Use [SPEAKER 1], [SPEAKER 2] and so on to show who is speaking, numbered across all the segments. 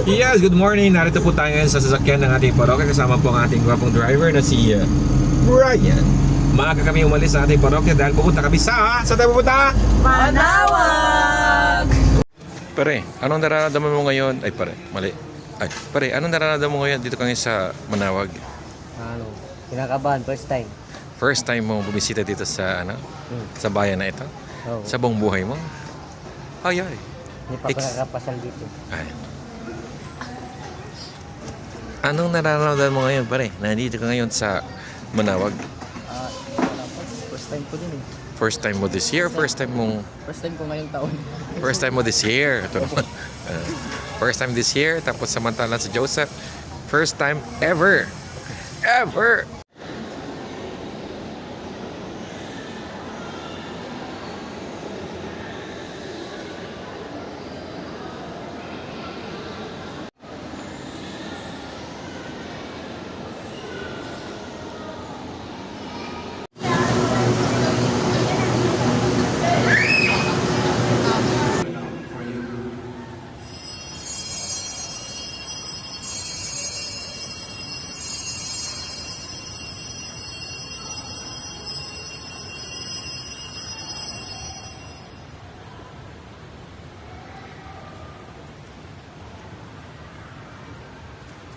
[SPEAKER 1] Yes, good morning. Narito po tayo ngayon sa sasakyan ng ating parokya. Kasama po ang ating gwapong driver na si Brian. Maaga kami umalis sa ating parokya dahil pupunta kami sa... Saan tayo pupunta?
[SPEAKER 2] Manawag!
[SPEAKER 1] Pare, anong nararamdaman mo ngayon? Ay pare, mali. Ay, pare, anong nararamdaman mo ngayon dito kami sa Manawag?
[SPEAKER 2] Kinakabahan, first time.
[SPEAKER 1] First time mo bumisita dito sa sa bayan na ito?
[SPEAKER 2] Oo.
[SPEAKER 1] Sa buong buhay mo? Ay.
[SPEAKER 2] Hindi pa nakakapasal dito.
[SPEAKER 1] Ay. Anong nararamdaman mo ngayon, pare? Nandito ka ngayon sa Manawag.
[SPEAKER 2] First time ko din eh.
[SPEAKER 1] First time mo this year? First time mo
[SPEAKER 2] ngayong taon.
[SPEAKER 1] First time mo this year. Ito naman. First time this year. Tapos samantalang si Joseph. First time ever. Ever.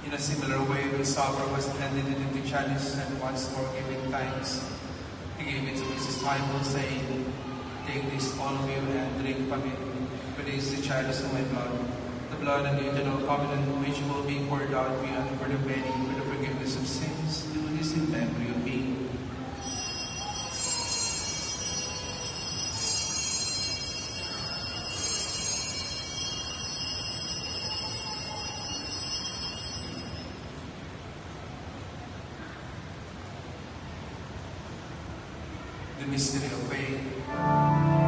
[SPEAKER 3] In a similar way, when supper was handed into the chalice and once more giving thanks, he gave it to his disciples, saying, "Take this, all of you, and drink from it, for this is the chalice of my blood, the blood of the eternal covenant, which will be poured out for you and for the many for the forgiveness of sins. Do this in memory of me." The mystery of faith.